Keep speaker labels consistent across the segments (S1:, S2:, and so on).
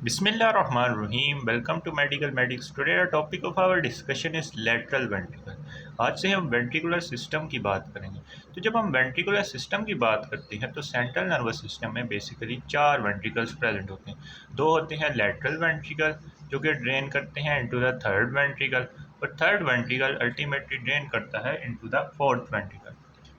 S1: Bismillahirrahmanirrahim. Welcome to Medical Medics. Today our topic of our discussion is lateral ventricle. आज से हम ventricular system की बात करेंगे। तो जब हम वेंट्रिकुलर सिस्टम की बात करते हैं तो सेंट्रल नर्वस सिस्टम में बेसिकली चार वेंट्रिकल्स प्रेजेंट होते हैं। दो होते हैं लेटरल वेंट्रिकल जो कि ड्रेन करते हैं इनटू द थर्ड वेंट्रिकल, और थर्ड वेंट्रिकल अल्टीमेटली ड्रेन करता है इनटू द फोर्थ वेंट्रिकल।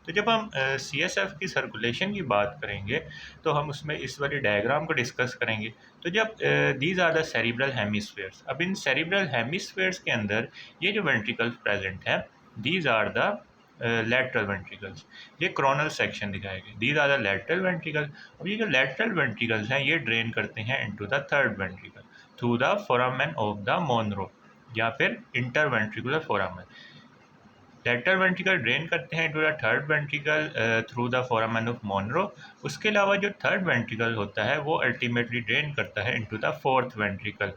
S1: तो जब हम CSF की सर्कुलेशन की बात करेंगे तो हम उसमें इस वाली डायग्राम को डिस्कस करेंगे। तो जब these are the cerebral hemispheres, अब इन सेरिब्रल हेमिस्फेयर्स के अंदर ये जो वेंट्रिकल्स प्रेजेंट है these are the lateral ventricles. ये क्रोनल सेक्शन दिखाए गए, these are the lateral ventricle. अब ये जो लेटरल वेंट्रिकल्स हैं ये ड्रेन करते हैं into the third ventricle through the foramen of the Monro या फिर interventricular foramen. Lateral ventricle drain करते हैं into the third ventricle through the foramen of Monro. उसके अलावा जो थर्ड वेंट्रिकल होता है वो अल्टीमेटली ड्रेन करता है into the fourth ventricle.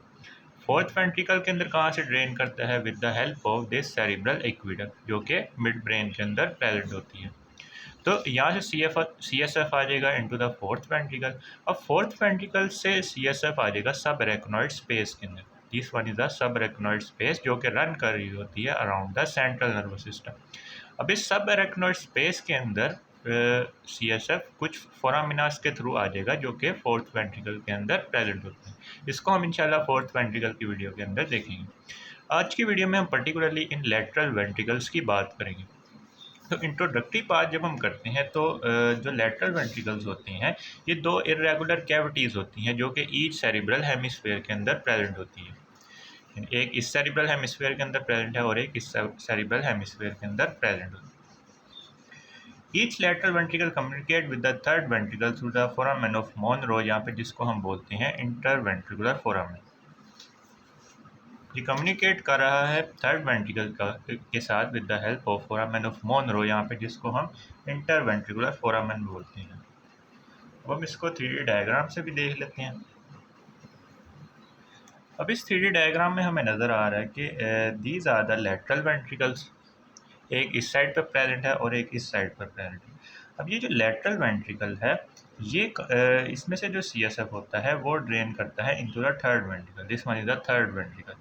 S1: Fourth ventricle के अंदर कहाँ से ड्रेन करता है? With the help of this cerebral aqueduct जो कि मिड ब्रेन के अंदर प्रेजेंट होती है। तो यहाँ से CSF आ जाएगा इनटू द फोर्थ वेंट्रिकल। अब फोर्थ वेंट्रिकल से CSF आ जाएगा सब अरेक्नॉइड स्पेस के अंदर। This one is the sub arachnoid space जो कि रन कर रही होती है around the central nervous system. अब इस सब अरेक्नॉइड स्पेस के अंदर CSF कुछ फोरामिनास के थ्रू आ जाएगा जो कि फोर्थ वेंट्रिकल के अंदर प्रेजेंट होते हैं। इसको हम इंशाल्लाह फोर्थ वेंट्रिकल की वीडियो के अंदर देखेंगे। आज की वीडियो में हम पर्टिकुलरली इन लेटरल वेंट्रिकल्स की बात करेंगे। तो इंट्रोडक्टरी पार्ट जब हम करते हैं तो जो लेटरल वेंट्रिकल्स होते हैं ये दो इरेगुलर कैविटीज़ होती हैं जो कि ईच सेरिब्रल हेमिस्फीयर के अंदर प्रेजेंट होती है। एक इस सेरिब्रल हेमिस्फीयर के अंदर प्रेजेंट है और एक इस सेरिब्रल हेमिस्फीयर के अंदर प्रेजेंट होती है। Each lateral ventricle communicate with the third ventricle through the foramen of Monro, यहाँ पे जिसको हम बोलते हैं इंटरवेंट्रिकुलर फोरामेन। ये कम्युनिकेट कर रहा है थर्ड वेंट्रिकल के साथ with the help of foramen of Monro, यहाँ पे जिसको हम इंटरवेंट्रिकुलर फोरामेन बोलते हैं। अब हम इसको 3D डायग्राम से भी देख लेते हैं। अब इस 3D डायग्राम में हमें नज़र आ रहा है कि these are the lateral ventricles. एक इस साइड पर प्रेजेंट है और एक इस साइड पर प्रेजेंट है। अब ये जो लेटरल वेंट्रिकल है ये इसमें से जो CSF होता है वो ड्रेन करता है into the third ventricle. This one is the third ventricle.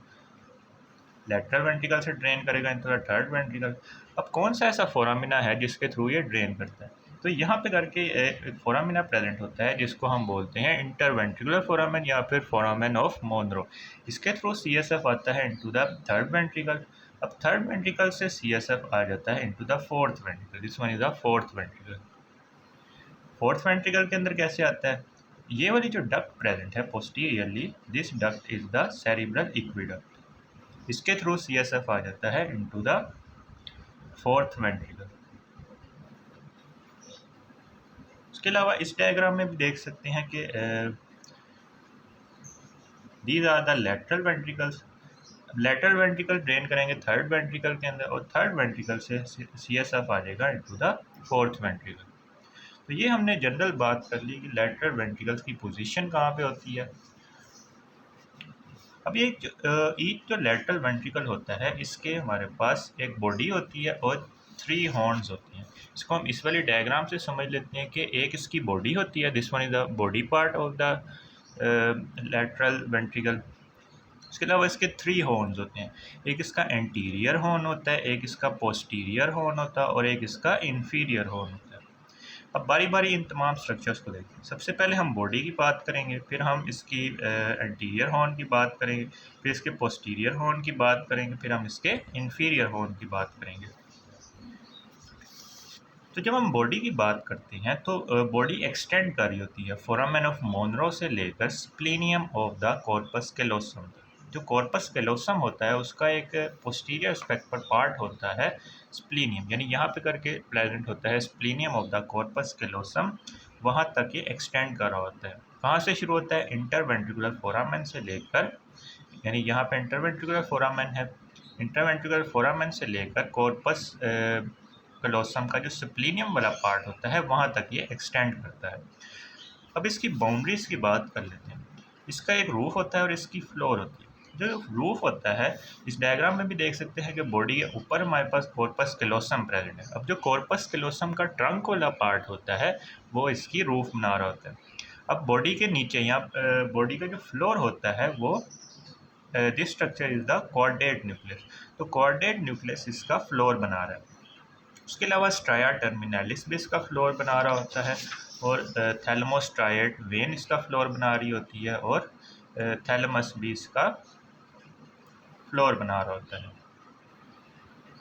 S1: Lateral ventricle से ड्रेन करेगा इनटू द थर्ड वेंट्रिकल। अब कौन सा ऐसा फोरामिना है जिसके थ्रू ये ड्रेन करता है? तो यहाँ पे करके एक फोरामिना प्रेजेंट होता है जिसको हम बोलते हैं इंटरवेंट्रिकुलर फोरामेन या फिर फोरामेन ऑफ मोनरो। इसके थ्रू CSF आता है इनटू द थर्ड वेंट्रिकल। अब थर्ड वेंट्रिकल से CSF आ जाता है into the fourth ventricle. This one is the fourth ventricle. Fourth ventricle के अंदर कैसे आता है? ये वाली जो डक्ट प्रेजेंट है posteriorly, this duct is the cerebral aqueduct. इसके थ्रू CSF आ जाता है इनटू द फोर्थ वेंट्रिकल। उसके अलावा इस डायग्राम में भी देख सकते हैं कि these are the lateral ventricles. Lateral ventricle drain करेंगे थर्ड वेंट्रिकल के अंदर और थर्ड वेंट्रिकल से CSF आ जाएगा इनटू द फोर्थ वेंट्रिकल। तो ये हमने जनरल बात कर ली कि लेटरल वेंट्रिकल्स की पोजीशन कहाँ पे होती है। अब ये ईच जो लेटरल वेंट्रिकल होता है इसके हमारे पास एक बॉडी होती है और 3 हॉर्न्स होती हैं। इसको हम इस वाली डायग्राम से समझ लेते हैं कि एक इसकी बॉडी होती है, this one is the body part of the lateral ventricle. इसके अलावा इसके 3 हॉर्न्स होते हैं। एक इसका एंटीरियर हॉर्न होता है, एक इसका पोस्टीरियर हॉर्न होता है और एक इसका इन्फीरियर हॉर्न होता है। अब बारी बारी इन तमाम स्ट्रक्चर्स को देखें। सबसे पहले हम बॉडी की बात करेंगे, फिर हम इसकी एंटीरियर हॉर्न की बात करेंगे, फिर इसके पोस्टीरियर हॉर्न की बात करेंगे, फिर हम इसके इन्फीरियर हॉर्न की बात करेंगे। तो जब हम बॉडी की बात करते हैं तो बॉडी एक्सटेंड कर रही होती है फोरामेन ऑफ मोनरो से लेकर स्प्लेनियम ऑफ द कॉर्पस कैलोसम तक। जो कॉर्पस कैलोसम होता है उसका एक पोस्टीरियर स्पेक्टर पार्ट होता है स्प्लीनियम, यानी यहाँ पे करके प्रेजेंट होता है स्प्लीनियम ऑफ द कॉर्पस कैलोसम। वहाँ तक ये एक्सटेंड कर रहा होता है। कहाँ से शुरू होता है? इंटरवेंट्रिकुलर फोरामेन से लेकर, यानी यहाँ पे इंटरवेंट्रिकुलर फोरामेन है, इंटरवेंट्रिकुलर फोरामेन से लेकर कॉर्पस कैलोसम का जो स्प्लीनियम वाला पार्ट होता है वहाँ तक ये एक्सटेंड करता है। अब इसकी बाउंड्रीज की बात कर लेते हैं। इसका एक रूफ होता है और इसकी फ्लोर होती है। जो रूफ होता है इस डायग्राम में भी देख सकते हैं कि बॉडी के ऊपर हमारे पास कॉर्पस कैलोसम प्रेजेंट है। अब जो कॉर्पस कैलोसम का ट्रंक वाला पार्ट होता है वो इसकी रूफ बना रहा होता है। अब बॉडी के नीचे यहाँ बॉडी का जो फ्लोर होता है वो this structure is the chordate nucleus. तो कॉर्डेट न्यूक्लियस इसका फ्लोर बना रहा है। उसके अलावा स्ट्राया टर्मिनालिस भी इसका फ्लोर बना रहा होता है, और थैलमोस्ट्राइड वेन इसका फ्लोर बना रही होती है, और थैलमस भी इसका फ्लोर बना रहा होता है।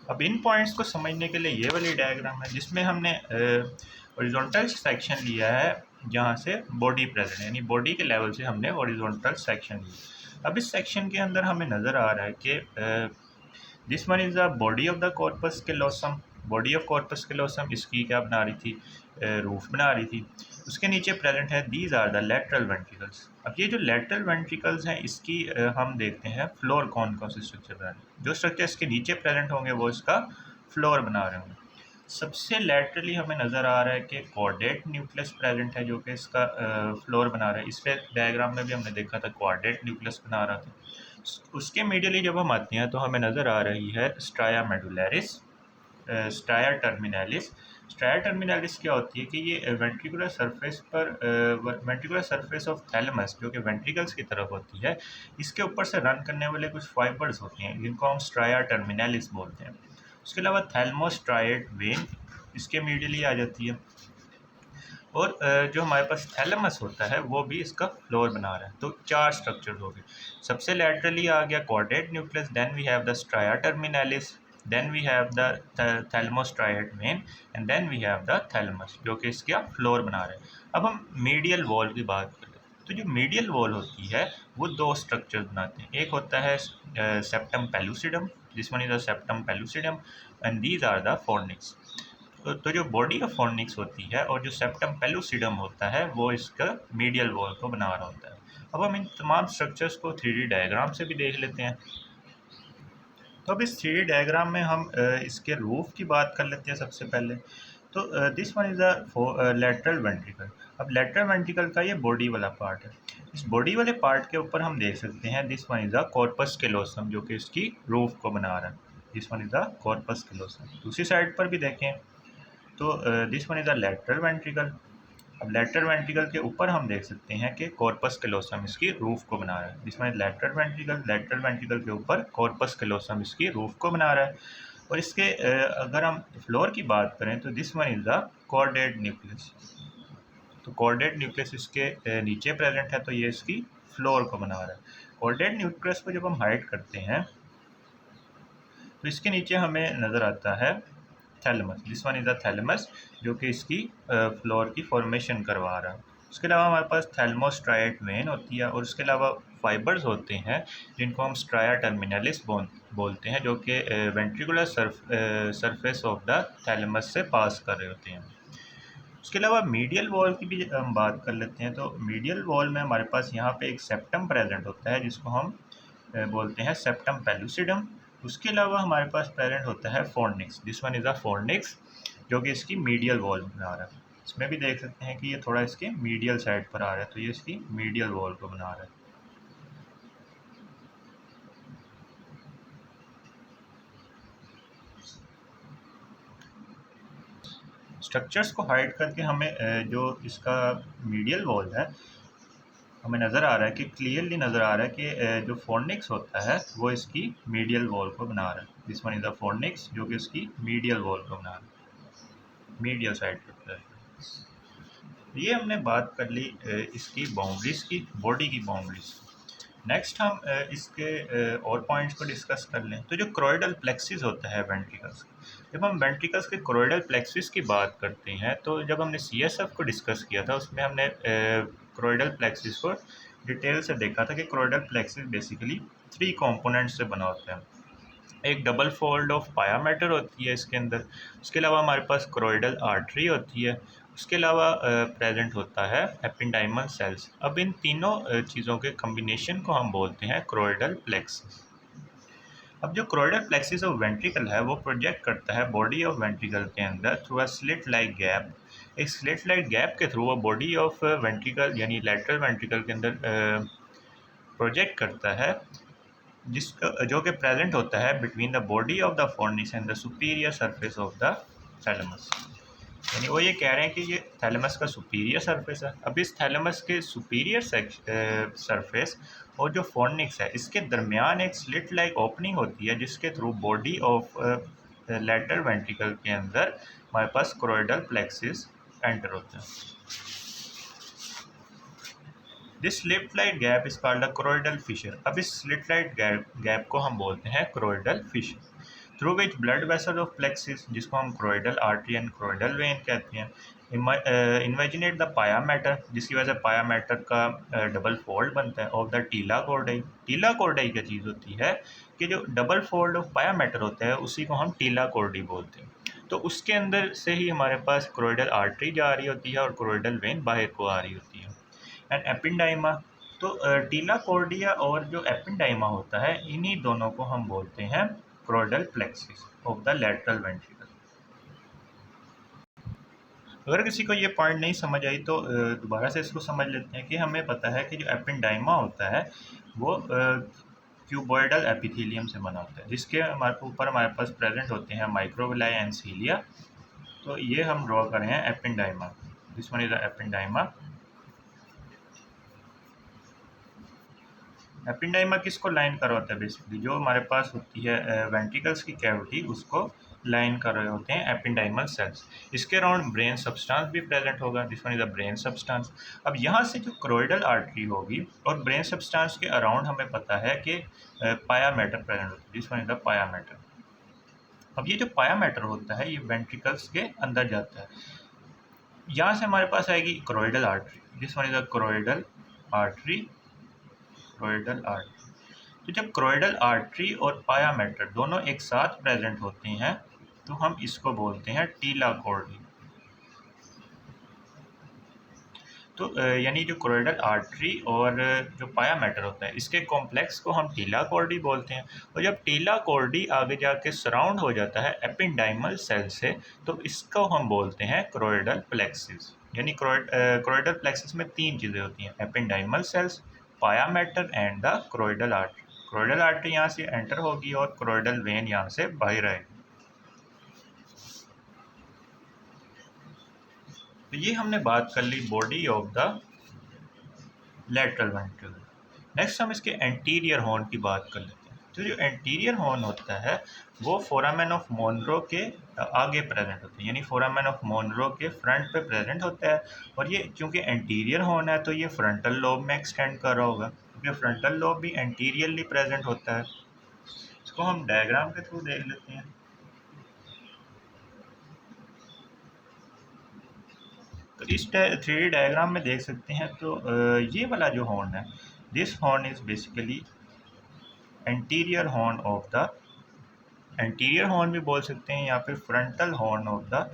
S1: अब इन पॉइंट्स को समझने के लिए ये वाली डायग्राम है जिसमें हमने हॉरिजॉन्टल सेक्शन लिया है जहाँ से बॉडी प्रेजेंट है, यानी बॉडी के लेवल से हमने हॉरिजॉन्टल सेक्शन लिया। अब इस सेक्शन के अंदर हमें नज़र आ रहा है कि this one is the body of the corpus callosum. Body of corpus callosum इसकी क्या बना रही थी, रूफ बना रही थी। उसके नीचे प्रेजेंट है these are the lateral ventricles. अब ये जो लेटरल वेंट्रिकल्स हैं इसकी हम देखते हैं फ्लोर कौन कौन से स्ट्रक्चर बना रहे हैं। जो स्ट्रक्चर इसके नीचे प्रेजेंट होंगे वो इसका फ्लोर बना रहे होंगे। सबसे लेटरली हमें नज़र आ रहा है कि कॉर्डेट न्यूक्लियस प्रेजेंट है जो कि इसका फ्लोर बना रहा है। इस पर डायग्राम में भी हमने देखा था कॉर्डेट न्यूक्लियस बना रहा था। उसके मीडियली जब हम आते हैं तो हमें नज़र आ रही है striae मेडुलरिस, striae terminalis. Striae terminalis क्या होती है कि ये वेंट्रिकुलर सरफेस पर वेंट्रिकुलर सरफेस ऑफ थैलेमस जो कि वेंट्रिकल्स की तरफ होती है, इसके ऊपर से रन करने वाले कुछ फाइबर्स होते हैं जिनको हम स्ट्राया टर्मिनालिस बोलते हैं। उसके अलावा थैलमोस्ट्राइड वेन इसके मीडियली आ जाती है, और जो हमारे पास थैलेमस होता है वो भी इसका फ्लोर बना रहा है। तो 4 स्ट्रक्चर हो गए। सबसे लैटरली आ गया caudate nucleus, then we have the stria terminalis, then we have the thalamostriate vein, and then we have the thalamus जो कि इसका फ्लोर बना रहे हैं। अब हम मीडियल वॉल की बात करते हैं। तो जो मीडियल वॉल होती है वो 2 स्ट्रक्चर बनाते हैं। एक होता है septum pellucidum, this one is the septum pellucidum, and these are the fornix. तो जो बॉडी ऑफ फोर्निक्स होती है और जो सेप्टम पेलुसिडम होता है वो इसका मीडियल वॉल को बना रहा होता है। अब हम इन तमाम स्ट्रक्चर्स को 3D डायग्राम से भी देख लेते हैं। तो अब इस 3D डायग्राम में हम इसके रूफ की बात कर लेते हैं सबसे पहले। तो this one is a lateral ventricle. अब लेटरल वेंट्रिकल का ये बॉडी वाला पार्ट है। इस बॉडी वाले पार्ट के ऊपर हम देख सकते हैं this one is a corpus callosum जो कि इसकी रूफ को बना रहा है। This one is a corpus callosum. दूसरी साइड पर भी देखें तो this one is a lateral ventricle. अब लेटरल वेंट्रिकल के ऊपर हम देख सकते हैं कि कॉर्पस कैलोसम इसकी रूफ को बना रहा है। This one is lateral ventricle, lateral ventricle के ऊपर कॉर्पस कैलोसम इसकी रूफ को बना रहा है। और इसके अगर हम फ्लोर की बात करें तो this one is the chordate nucleus. तो कॉर्डेट न्यूक्लियस इसके नीचे प्रेजेंट है तो ये इसकी फ्लोर को बना रहा है। कॉर्डेट न्यूक्लियस को जब हम हाइड करते हैं तो इसके नीचे हमें नज़र आता है thalamus. This one is the thalamus जो कि इसकी फ्लोर की फॉर्मेशन करवा रहा है। उसके अलावा हमारे पास थैलमोस्ट्राइड वेन होती है, और उसके अलावा फाइबर्स होते हैं जिनको हम स्ट्राया टर्मिनालिस बोलते हैं जो कि ventricular surface of the thalamus से पास कर रहे होते हैं। उसके अलावा मीडियल वॉल की भी हम बात कर लेते हैं। तो मीडियल वॉल में हमारे पास यहाँ पे एक सेप्टम प्रेजेंट होता है जिसको हम बोलते हैं सेप्टम पेलुसिडम। उसके अलावा हमारे पास प्रेजेंट होता है fornix. This one is a fornix जो कि इसकी मीडियल वॉल बना रहा है। इसमें भी देख सकते हैं कि ये थोड़ा इसके मीडियल साइड पर आ रहा है तो ये इसकी मीडियल वॉल को बना रहा है। स्ट्रक्चर्स को हाइड करके हमें जो इसका मीडियल वॉल है हमें नज़र आ रहा है कि क्लियरली नज़र आ रहा है कि जो फोर्निक्स होता है वो इसकी मीडियल वॉल को बना रहा है। This one is the fornix जो कि इसकी मीडियल वॉल को बना रहा है, मीडियल साइड पर। ये हमने बात कर ली इसकी बाउंड्रीज़ की, बॉडी की बाउंड्रीज़। नेक्स्ट हम इसके और पॉइंट्स को डिस्कस कर लें। तो जो क्रोइडल प्लेक्सिस होता है वेंट्रिकल्स, जब हम वेंट्रिकल्स के क्रोइडल प्लेक्सिस की बात करते हैं तो जब हमने CSF को डिस्कस किया था उसमें हमने क्रोइडल प्लेक्सिस को डिटेल से देखा था कि क्रोइडल प्लेक्सिस बेसिकली 3 कंपोनेंट्स से बना होता है। एक डबल फोल्ड ऑफ पाया मैटर होती है इसके अंदर। उसके अलावा हमारे पास क्रोइडल आर्टरी होती है। उसके अलावा प्रेजेंट होता है एपिंडाइमल सेल्स। अब इन तीनों चीज़ों के कम्बिनेशन को हम बोलते हैं क्रोइडल प्लेक्सिस। अब जो क्रोइडल प्लेक्सिस ऑफ वेंट्रिकल है वो प्रोजेक्ट करता है बॉडी ऑफ वेंट्रिकल के अंदर through a slit like gap. एक स्लिट लाइक गैप के थ्रू वो बॉडी ऑफ वेंट्रिकल यानी लेटरल वेंट्रिकल के अंदर प्रोजेक्ट करता है, जिसका जो कि प्रेजेंट होता है between the body of the fornix and the superior surface of the thalamus. यानी वो ये कह रहे हैं कि ये थैलेमस का सुपीरियर सरफेस है। अब इस थैलेमस के सुपीरियर सरफेस और जो फोर्निक्स है इसके दरमियान एक स्लिट लाइक ओपनिंग होती है जिसके through body of lateral ventricle के अंदर हमारे पास क्रोइडल प्लेक्सिस एंटर होता है। This slit light gap is called a choroid fissure. अब इस स्लिट लाइट गैप को हम बोलते हैं choroid fissure, through which blood vessel of plexus, जिसको हम choroid artery and choroid vein कहते हैं, इमेजिनेट द पाया मैटर, जिसकी वजह से पाया मैटर का डबल फोल्ड बनता है, ऑफ द टीला कोर्डाई। टीला कोर्डाई क्या चीज़ होती है कि जो डबल फोल्ड ऑफ पाया मैटर होता है उसी को हम टीला कोर्डी बोलते हैं। तो उसके अंदर से ही हमारे पास क्रोइडल आर्टरी जा रही होती है और क्रोइडल वेन बाहर को आ रही होती है। एंड एपिंडाइमा, तो टीला कोर्डिया और जो एपिंडाइमा होता है इन्हीं दोनों को हम बोलते हैं choroid plexus of the lateral ventricle. अगर किसी को ये पॉइंट नहीं समझ आई तो दोबारा से इसको समझ लेते हैं कि हमें पता है कि जो एपिंडाइमा होता है वो क्यूबॉइडल एपिथेलियम से बना होता है, जिसके हमारे ऊपर हमारे पास प्रेजेंट होते हैं माइक्रोविलाई एंड सीलिया। तो ये हम ड्रॉ कर रहे हैं एपिंडाइमा, दिस वन इज द एपिंडाइमा। एपिंडाइमा किसको लाइन कर रहा होता है, बेसिकली जो हमारे पास होती है वेंट्रिकल्स की कैविटी उसको लाइन कर रहे होते हैं एपिंडाइमल सेल्स। इसके अराउंड ब्रेन सब्सटेंस भी प्रेजेंट होगा, this one is the brain substance. अब यहाँ से जो क्रोइडल आर्टरी होगी और ब्रेन सब्सटेंस के अराउंड हमें पता है कि पाया मैटर प्रेजेंट होता है, दिस वन इज द पाया मैटर। अब ये जो पाया मैटर होता है ये वेंट्रिकल्स के अंदर जाता है। यहाँ से हमारे पास आएगी choroid artery, this one is the choroid artery, choroid artery. तो जब क्रोइडल आर्टरी और पाया मैटर दोनों एक साथ प्रेजेंट होते हैं तो हम इसको बोलते हैं टीला कोर्डी। तो यानी जो क्रोइडल आर्टरी और जो पाया मैटर होता है इसके कॉम्प्लेक्स को हम टीला कोर्डी बोलते हैं। और जब टीला कोर्डी आगे जाके सराउंड हो जाता है एपिंडाइमल सेल से तो इसको हम बोलते हैं क्रोइडल प्लेक्सिस। यानी क्रोइडल प्लेक्सिस में तीन चीज़ें होती हैं, ependymal cells, pia mater and the choroid artery. Choroid artery यहाँ से एंटर होगी और क्रोइडल वेन यहाँ से बाहर आएगी। तो ये हमने बात कर ली body of the lateral ventricle. Next हम इसके एंटीरियर हॉर्न की बात कर लेते हैं। तो जो एंटीरियर हॉर्न होता है वो फोरामेन ऑफ मोनरो के आगे प्रेजेंट होता है, यानी फोरामेन ऑफ मोनरो के फ्रंट पे प्रेजेंट होता है। और ये चूँकि एंटीरियर हॉर्न है तो ये फ्रंटल लोब में एक्सटेंड कर रहा होगा, क्योंकि फ्रंटल लोब भी एंटीरियरली प्रेजेंट होता है। इसको हम डायग्राम के थ्रू देख लेते हैं। तो इस 3D डायग्राम में देख सकते हैं तो ये वाला जो हॉर्न है, this horn is basically anterior horn of the, anterior horn भी बोल सकते हैं या फिर frontal horn of the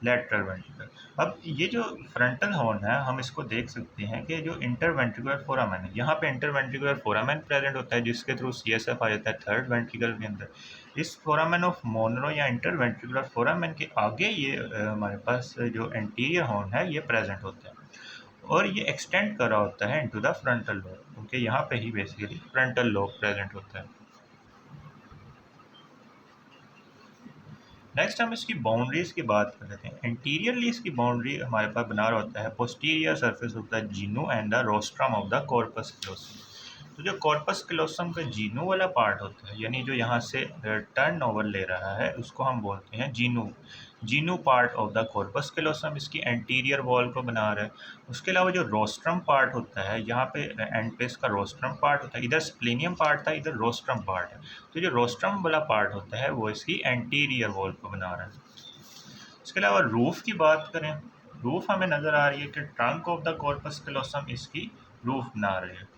S1: lateral ventricle. अब ये जो फ्रंटल हॉर्न है हम इसको देख सकते हैं कि जो इंटरवेंट्रिकुलर फोरामेन है, यहाँ पे इंटरवेंट्रिकुलर फोरामेन प्रेजेंट होता है जिसके थ्रू CSF आ जाता है थर्ड वेंट्रिकल के अंदर। इस फोरामेन ऑफ मोनरो या इंटरवेंट्रिकुलर फोरामेन के आगे ये हमारे पास जो एंटीरियर हॉर्न है ये प्रेजेंट होता है और ये एक्सटेंड कर रहा होता है इनटू द फ्रंटल लोब, क्योंकि यहाँ पे ही बेसिकली फ्रंटल लोब प्रेजेंट होता है। नेक्स्ट हम इसकी बाउंड्रीज की बात कर लेते हैं। एंटीरियरली इसकी बाउंड्री हमारे पास बना रहा होता है posterior surface of the genu and the rostrum of the corpus callosum. तो जो कॉर्पस क्लोसम का जीनू वाला पार्ट होता है, यानी जो यहाँ से टर्न ओवर ले रहा है उसको हम बोलते हैं genu. Genu part of the corpus callosum इसकी एंटीरियर वॉल को बना रहा है। उसके अलावा जो रोस्ट्रम पार्ट होता है, यहाँ पे एंड पे इसका रोस्ट्रम पार्ट होता है, इधर स्प्लेनियम पार्ट था, इधर रोस्ट्रम पार्ट है। तो जो रोस्ट्रम वाला पार्ट होता है वो इसकी एंटीरियर वॉल को बना रहा है। इसके अलावा रूफ की बात करें, रूफ हमें नज़र आ रही है कि trunk of the corpus callosum इसकी रूफ बना रही है।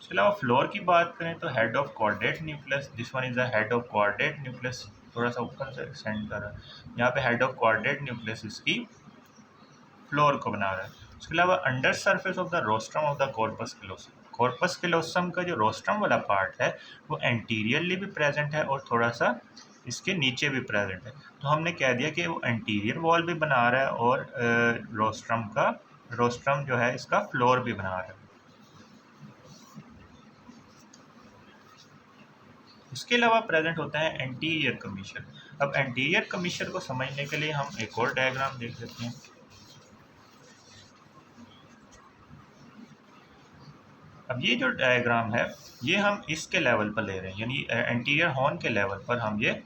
S1: इसके अलावा फ्लोर की बात करें तो head of caudate nucleus, this one is the head of caudate nucleus, थोड़ा सा ऊपर से एक्सटेंड कर रहा है। यहाँ पे हेड ऑफ क्वाड्रेट न्यूक्लियस इसकी फ्लोर को बना रहा है। इसके अलावा under surface of the rostrum of the corpus callosum, corpus callosum का जो रोस्ट्रम वाला पार्ट है वो एंटीरियरली भी प्रेजेंट है और थोड़ा सा इसके नीचे भी प्रेजेंट है। तो हमने कह दिया कि वो एंटीरियर वॉल भी बना रहा है और रोस्ट्रम जो है इसका फ्लोर भी बना रहा है। इसके अलावा प्रेजेंट होता है एंटीरियर कमीशन। अब एंटीरियर कमीशर को समझने के लिए हम एक और डायग्राम देख लेते हैं। अब ये जो डायग्राम है ये हम इसके लेवल पर ले रहे हैं, यानी एंटीरियर हॉर्न के लेवल पर हम ये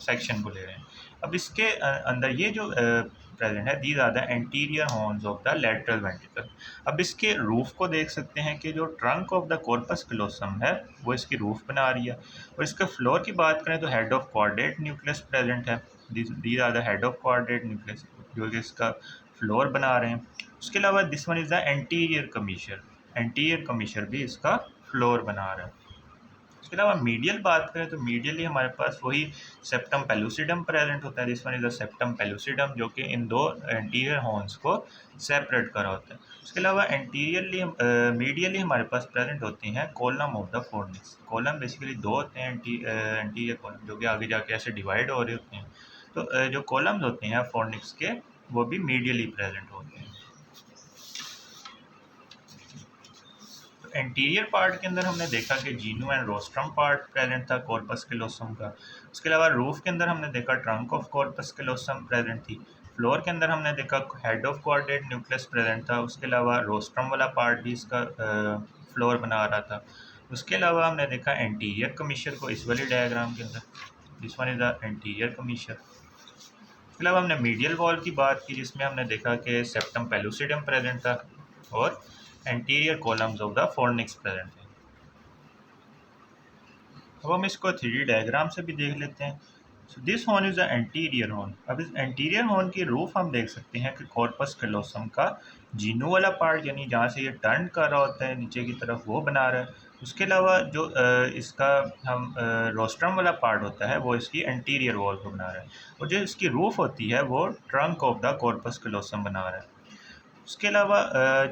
S1: सेक्शन को ले रहे हैं। अब इसके अंदर ये जो प्रेजेंट है, these are the anterior horns of the lateral ventricle. अब इसके रूफ को देख सकते हैं कि जो trunk of the corpus callosum है वो इसकी रूफ बना रही है। और इसके फ्लोर की बात करें तो head of caudate nucleus present है, these are the head of caudate nucleus जो कि इसका फ्लोर बना रहे हैं। उसके अलावा this one is the anterior commissure, anterior commissure भी इसका फ्लोर बना रहा है। इसके अलावा मीडियल बात करें तो मीडियली हमारे पास वही सेप्टम पेलुसिडम प्रेजेंट होता है। This one is the septum pellucidum जो कि इन दो एंटीरियर हॉर्न्स को सेपरेट करा होता है। उसके अलावा एंटीरियरली मीडियली हमारे पास प्रेजेंट होती हैं column of the fornix. Column basically दो होते हैं एंटीरियर कॉलम जो कि आगे जाके ऐसे डिवाइड हो रहे होते हैं। तो जो कॉलम्स होते हैं फोर्निक्स के वो भी मीडियली प्रेजेंट होते हैं। एंटीरियर पार्ट के अंदर हमने देखा कि genu and rostrum part present था कॉर्पस कैलोसम का। उसके अलावा रूफ के अंदर हमने देखा trunk of corpus callosum present थी। फ्लोर के अंदर हमने देखा head of caudate nucleus present था। उसके अलावा रोस्ट्रम वाला पार्ट भी इसका फ्लोर बना रहा था। उसके अलावा हमने देखा एंटीरियर कमीशर को इस वाले डायग्राम के अंदर, this one is the anterior commissure. उसके अलावा हमने मीडियल वॉल की बात की जिसमें हमने देखा कि सेप्टम पेलुसिडम प्रेजेंट था और anterior columns of the fornix present है। अब हम इसको 3D डायग्राम से भी देख लेते हैं। So this horn is the anterior horn. अब इस एंटीरियर हॉर्न की रूफ हम देख सकते हैं कि कॉर्पस कैलोसम का जीनू वाला पार्ट, यानी जहाँ से ये टर्न कर रहा होता है नीचे की तरफ, वो बना रहा है। उसके अलावा जो इसका हम रोस्ट्रम वाला पार्ट होता है वो इसकी एंटीरियर वॉल को बना रहा है। और जो इसकी रूफ होती है वो trunk of the corpus callosum बना रहा है। उसके अलावा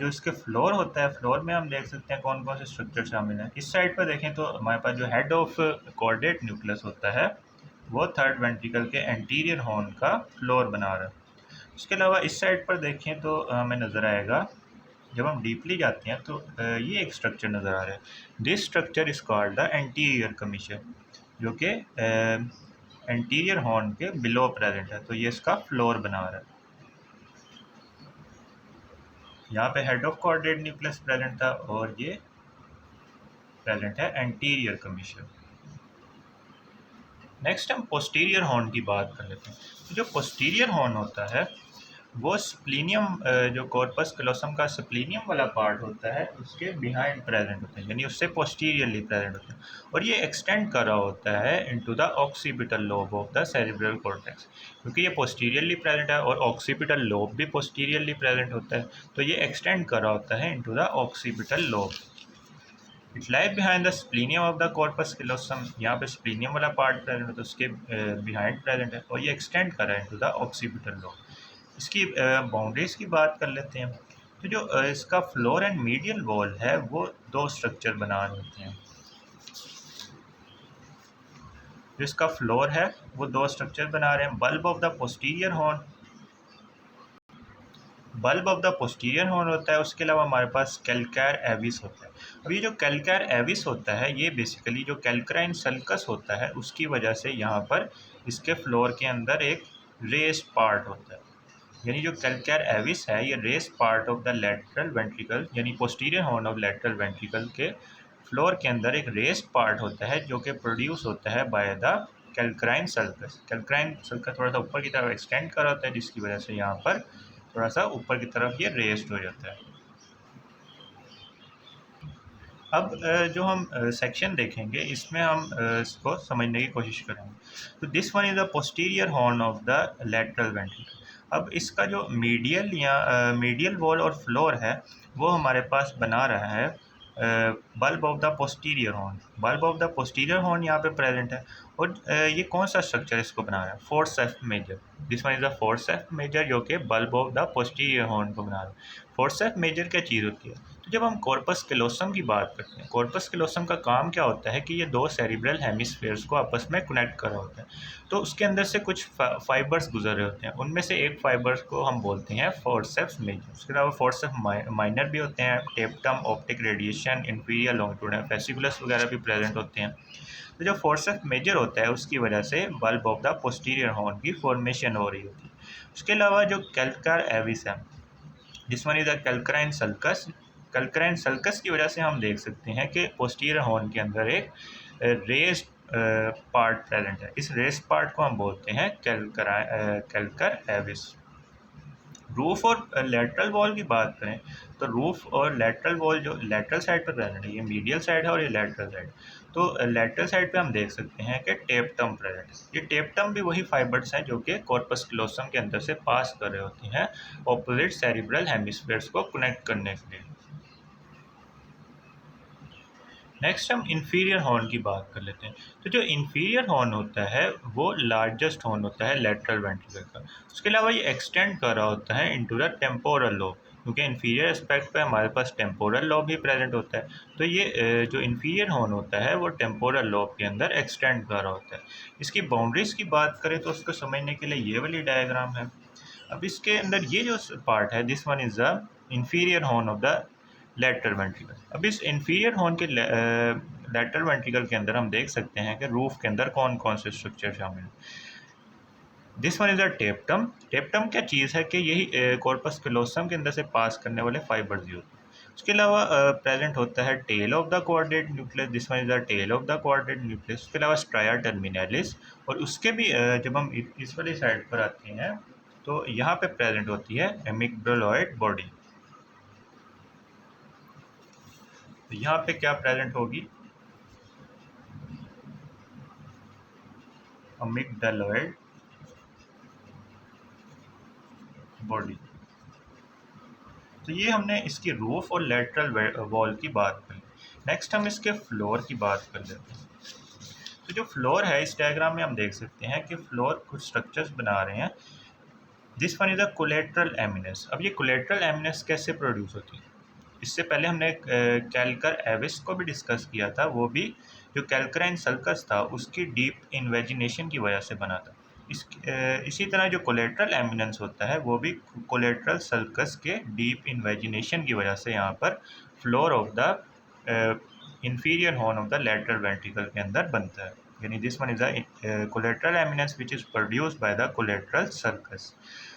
S1: जो इसके फ्लोर होता है, फ्लोर में हम देख सकते हैं कौन कौन से स्ट्रक्चर शामिल हैं। इस साइड पर देखें तो हमारे पास जो हेड ऑफ कॉर्डेट न्यूक्लियस होता है वो थर्ड वेंट्रिकल के एंटीरियर हॉर्न का फ्लोर बना रहा है। उसके अलावा इस साइड पर देखें तो हमें नज़र आएगा, जब हम डीपली जाते हैं तो ये एक स्ट्रक्चर नज़र आ रहा है। This structure is called the anterior commissure जो कि एंटीरियर हॉर्न के बिलो प्रेजेंट है। तो ये इसका फ्लोर बना रहा है। यहाँ पे head of coordinate nucleus present था और ये प्रेजेंट है एंटीरियर कमीशर। नेक्स्ट हम पोस्टीरियर हॉर्न की बात कर लेते हैं। तो जो पोस्टीरियर हॉर्न होता है वो स्प्लीनियम, जो कॉर्पस कैलोसम का स्प्लीनियम वाला पार्ट होता है उसके बिहाइंड प्रेजेंट होता है, यानी उससे पोस्टीरियरली प्रेजेंट होता है। और ये एक्सटेंड कर रहा होता है into the occipital lobe of the cerebral cortex. क्योंकि ये पोस्टीरियरली प्रेजेंट है और ऑक्सीपिटल लोब भी पोस्टीरियरली प्रेजेंट होता है, तो ये एक्सटेंड कर रहा होता है into the occipital lobe. It lie behind the splenium of the corpus callosum. यहाँ पे स्प्लीनियम वाला पार्ट प्रेजेंट होता है, उसके बिहाइंड प्रेजेंट है और ये एक्सटेंड कर रहा है इनटू द ऑक्सीपिटल लोब। इसकी बाउंड्रीज की बात कर लेते हैं। तो जो इसका फ्लोर एंड मीडियल वॉल है वो दो स्ट्रक्चर बना रहे होते हैं। जो इसका फ्लोर है वो दो स्ट्रक्चर बना रहे हैं। Bulb of the posterior horn, bulb of the posterior horn होता है। उसके अलावा हमारे पास कैल्कायर एविस होता है। अब ये जो कैल्कायर एविस होता है ये बेसिकली जो कैल्क्राइन सल्कस होता है उसकी वजह से यहाँ पर इसके फ्लोर के अंदर एक रेस्ड पार्ट होता है। यानी जो कैल्कायर एविस है ये raised part of the lateral ventricle, यानी posterior horn of lateral ventricle के फ्लोर के अंदर एक रेस्ड पार्ट होता है जो कि प्रोड्यूस होता है by the कैल्क्राइन sulcus. Calcarine sulcus थोड़ा सा ऊपर की तरफ एक्सटेंड कर होता है जिसकी वजह से यहाँ पर थोड़ा सा ऊपर की तरफ ये रेस्ड हो जाता है। अब जो हम सेक्शन देखेंगे इसमें हम इसको समझने की कोशिश करेंगे। तो this one is the posterior horn of the lateral ventricle. अब इसका जो मीडियल या मीडियल वॉल और फ्लोर है वो हमारे पास बना रहा है bulb of the posterior horn. Bulb of the posterior horn यहाँ पे प्रेजेंट है। और ये कौन सा स्ट्रक्चर इसको बना रहा है? Forceps major. This one is the forceps major जो कि bulb of the posterior horn को बना रहा है। फोर्सेप्स मेजर क्या चीज़ होती है? तो जब हम कॉर्पस कैलोसम की बात करते हैं, कॉर्पस कैलोसम का काम क्या होता है कि ये दो सेरिब्रल हेमिस्फेयर्स को आपस में कनेक्ट कर रहा होता है। तो उसके अंदर से कुछ फाइबर्स गुजर रहे होते हैं, उनमें से एक फाइबर को हम बोलते हैं फोर्सेप्स मेजर। उसके अलावा फोर्सेप्स माइनर भी होते हैं, टेप्टम, optic radiation, inferior longitudinal fasciculus वगैरह भी प्रेजेंट होते हैं। तो जो फोर्सेप्स मेजर होता है उसकी वजह से bulb of the posterior horn की फॉर्मेशन हो रही होती है। उसके अलावा जो कैल्कार एविस है, this one is a calcarine sulcus. Calcarine sulcus की वजह से हम देख सकते हैं कि पोस्टीरियर हॉर्न के अंदर एक रेस्ड पार्ट प्रेजेंट है। इस रेस्ड पार्ट को हम बोलते हैं कैल्कर एविस। रूफ और लेटरल वॉल की बात करें तो रूफ और लेटरल वॉल जो लेटरल साइड पर प्रेजेंट है, ये मीडियल साइड है और ये लेटरल साइड। तो लेटरल साइड पे हम देख सकते हैं कि टेप्टम प्रेजेंट है। ये टेप्टम भी वही फाइबर्स हैं जो कि कॉर्पस क्लोसम के अंदर से पास कर रहे होते हैं ऑपोजिट सेरिब्रल हेमिस्फेयर्स को कनेक्ट करने के लिए। नेक्स्ट हम इन्फीरियर हॉर्न की बात कर लेते हैं। तो जो इन्फीरियर हॉर्न होता है वो लार्जेस्ट हॉर्न होता है लेटरल वेंट्रिकल का। उसके अलावा ये एक्सटेंड कर रहा होता है इनटू द टेम्पोरल लोब, क्योंकि इन्फीरियर एस्पेक्ट पे हमारे पास टेम्पोरल लोब भी प्रेजेंट होता है। तो ये जो इन्फीरियर हॉर्न होता है वो टेम्पोरल लोब के अंदर एक्सटेंड कर रहा होता है। इसकी बाउंड्रीज की बात करें तो उसको समझने के लिए ये वाली डायग्राम है। अब इसके अंदर ये जो पार्ट है, this one is the inferior horn of the lateral ventricle. अब इस इंफीरियर हॉर्न के लेटरल वेंट्रिकल के अंदर हम देख सकते हैं कि रूफ के अंदर कौन कौन से स्ट्रक्चर शामिल हैं। दिस वन इज अ टेप्टम। टेप्टम क्या चीज़ है कि यही कॉर्पस कैलोसम के अंदर से पास करने वाले फाइबर्स ही होते हैं। उसके अलावा प्रेजेंट होता है टेल ऑफ द कोऑर्डिनेट nucleus. This one is the tail of the कोऑर्डिनेट न्यूक्लियस। उसके अलावा स्ट्राया टर्मिनलिस, और उसके भी जब हम इस वाली साइड पर आते हैं तो यहाँ पे प्रेजेंट होती है एमिग्डालॉइड बॉडी। तो यहाँ पे क्या प्रेजेंट होगी, अमिग्डालॉइड बॉडी। तो ये हमने इसकी रूफ और लेटरल वॉल की बात करी। नेक्स्ट हम इसके फ्लोर की बात कर लेते हैं। तो जो फ्लोर है इस डायग्राम में हम देख सकते हैं कि फ्लोर कुछ स्ट्रक्चर्स बना रहे हैं। This one is a collateral eminence. अब ये कोलेट्रल एमिनेस कैसे प्रोड्यूस होती है, इससे पहले हमने कैल्कर एविस को भी डिस्कस किया था। वो भी जो कैल्क्राइन सल्कस था उसकी डीप इन्वेजिनेशन की वजह से बना था। इसी तरह जो कोलेट्रल एमिनेंस होता है वो भी कोलेट्रल सल्कस के डीप इन्वेजिनेशन की वजह से यहाँ पर floor of the inferior horn of the lateral ventricle के अंदर बनता है। यानी this one is the collateral eminence which is produced by the collateral sulcus.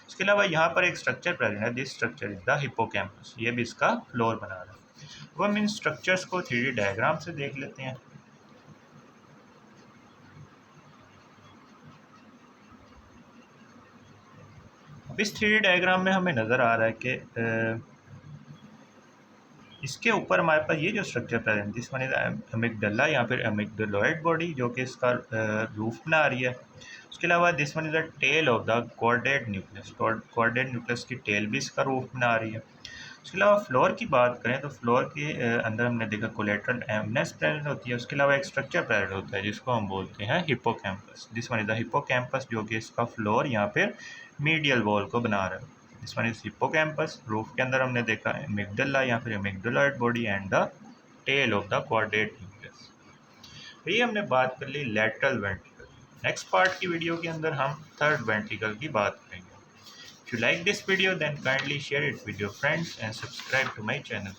S1: उसके अलावा यहाँ पर एक स्ट्रक्चर प्रेजेंट है, this structure is the hippocampus. ये भी इसका फ्लोर बना रहा है। वो हम इन स्ट्रक्चर्स को 3D डायग्राम से देख लेते हैं। अब इस 3D डायग्राम में हमें नज़र आ रहा है कि इसके ऊपर हमारे पास ये जो structure present, this one is amygdala या फिर अमिग्डालॉइड बॉडी, जो कि इसका रूफ बना रही है। उसके अलावा this one is the tail of the कोऑर्डिनेट न्यूक्लियस। कोऑर्डिनेट न्यूक्लियस की टेल भी इसका रूफ बना रही है। उसके अलावा फ्लोर की बात करें तो फ्लोर के अंदर हमने देखा कोलेट्रल एमिनेस प्रेजेंट होती है। उसके अलावा एक स्ट्रक्चर प्रेजेंट होता है जिसको हम बोलते हैं hippocampus. This one is the hippocampus, जो कि इसका फ्लोर या फिर मीडियल वॉल को बना रहा है। This one is hippocampus. Roof के अंदर हमने देखा एमिग्डाला या फिर amygdaloid body and the tail of the कोऑर्डिनेट न्यूक्लियस। तो ये हमने बात कर ली लेटरल वेंट्रिकल। नेक्स्ट पार्ट की वीडियो के अंदर हम थर्ड वेंट्रिकल की बात करेंगे। If you like this video, then kindly share it with your friends and subscribe to my channel.